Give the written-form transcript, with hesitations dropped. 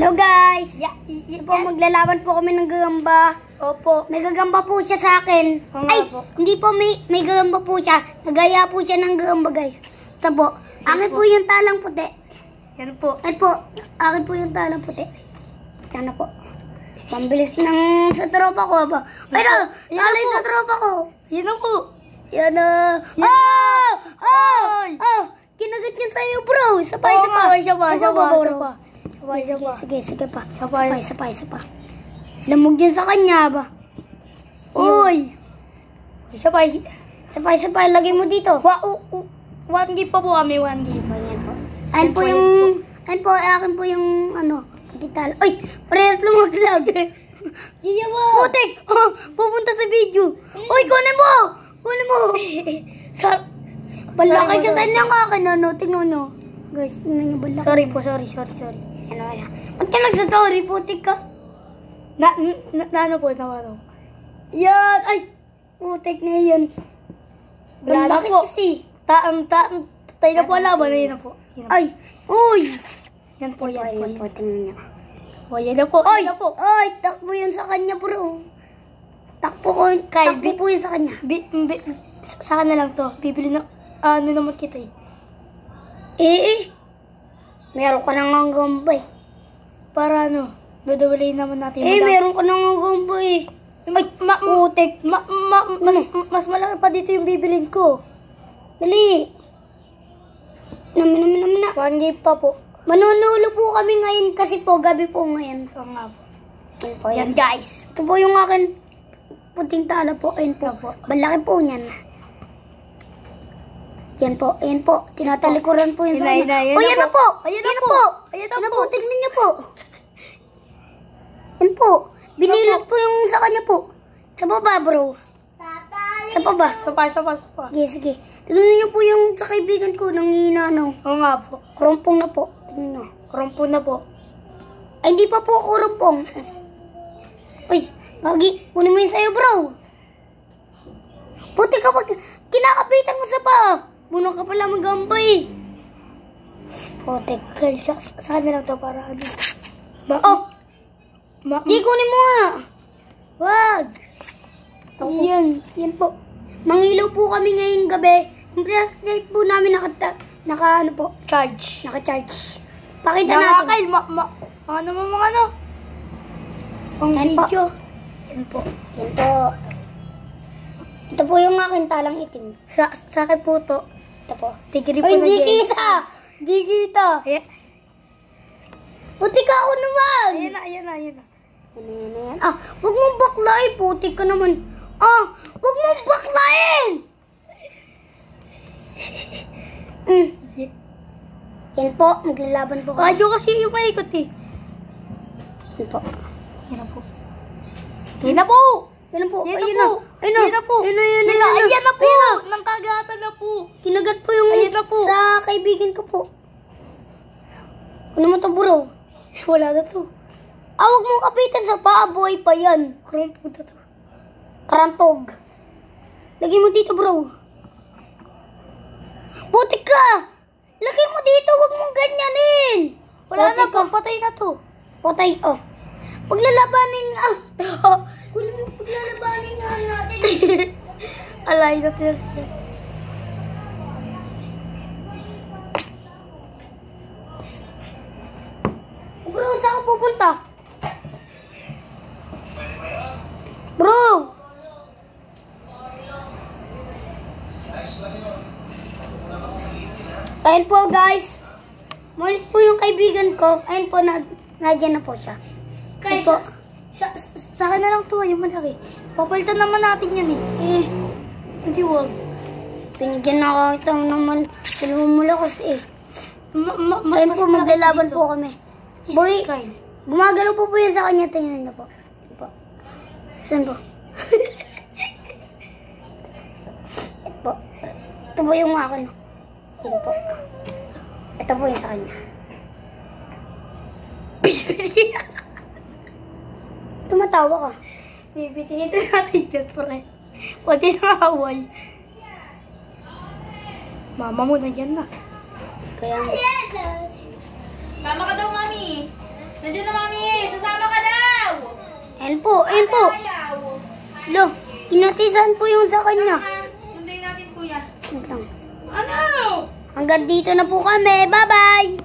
Hello guys! Po, maglalaban po kami ng gagamba. Opo. May gagamba po siya sa akin. Ay, po. hindi po may gagamba po siya. Nagaya po siya ng gagamba guys. Ito po. Akin po yung talang puti. Yan po. Ay po, akin po yung talang puti. Sana po. Pambilis ng sa tropa ko ba? Pero, alay sa tropa ko. Yan na po. Yan na. Kinagat niya sa'yo bro. Sabay. Sige pa. Sabay. Lamog din sa kanya ba? Uy! Sabay. Lagay mo dito. 1 game pa po kami, 1 game. Ayan po. Akin po yung ano, pagkitala. Uy! Parehas lumaglag. Diya mo! Putik! Pupunta sa video. Uy! Kunin mo! Balakay ka saan lang akin, ano? Tingnan nyo. Guys, tingnan nyo balakay. Sorry po, sorry. Ano? Ba't ka nagsasorry, putik ka? Ano po, nawalo. Yan! Ay! Putik na yun. Wala na Balakay po. kasi. Tayo na po alaban, ayun na po. Ay! Uy! Yan po. Tingnan nyo. Yan na po. Ay! Takbo yun sa kanya, bro. Takbo po yun sa kanya. Sa na lang to. Bibili na, ano naman kita Meron ka nang gambay. Para ano, dodawalin naman natin. Meron ka nang gambay. Ay, putik. Mas malaki pa dito yung bibilin ko. Dali. Namin na. 1 game pa po. Manunulo po kami ngayon kasi po, gabi po ngayon. Oo nga po. Yan Guys. Ito po yung akin puting tala po. Ayun po. Malaki po niyan. Yan po. Tinatalikuran po yun sa kanya. Yan na po. Tignan niyo po. Yan po. Binilot po yung sa kanya po. Sa baba, bro. Sa baba. Sapa. Sige. Tignan niyo po yung sa kaibigan ko nang hinanaw. Oo nga po. Kurumpong na po. Tignan niyo. Kurumpo na po. Ay, hindi pa po kurumpong. Uy, Gagi, kunin mo yun sa'yo, bro. Puti kapag kinakapitan mo sa paa. Buno ka pala magambay. Putik. Saan na lang to para ano? Di kunin mo nga. Wag. Yan po. Mangilaw po kami ngayong gabi. Yung flashlight po namin Charge. Naka-charge. Pakita natin. Ang Yan po. video. Yan po. Ito po yung aking talang itim. Sa akin po to. Ito po. Tigiri po Ay, na di James. kita. Puti ka ako naman. Ayan na. Yan. Wag mong baklain. Puti ka naman. Wag mong baklain. Yan po. Maglalaban po kami. Radyo kasi yung maikot eh. Yan po. Yan na po. Ayun na po. Nang kagatan na po. Kinagat po yung Ayun na po. sa kaibigan ko po. Ano mo to, bro? Wala na to. Huwag mong kapitan sa paa, buhay pa yan. Kurumpo na to. Karantog. Lagay mo dito, bro. Putik ka! Lagay mo dito, huwag mong ganyanin. Wala na po, patay na to. Patay, Paglalabanin, kunin mo, paglalabanin nga natin. Alay na to siya. Bro, saan ka pupunta? Bro! Ayun po guys. Malis po yung kaibigan ko. Ayun po, nadyan na po siya. Guys, sa akin na lang to, yung malaki. Papalitan naman natin yan eh. Hindi wag. Pinigyan na ako naman. Sinumula kasi Ayun po, maglalaban po kami. Boy, gumagalaw po yan sa kanya. Tingnan niyo po. Saan po? Ito po yung akin. Ito po. Ito po yung sa kanya. Tumatawa ka. Bibitingin na natin dyan, pre. Pwede na away. Mama mo na dyan na. Kaya Tama ka daw, mami. Nandiyan na, Mami. Sasama ka daw. Ayan po, ayan po. Ayaw. Lo, inatisan po yung sa kanya. Sunday natin, kuya. Wait lang. Ano? Hanggang dito na po kami. Bye-bye!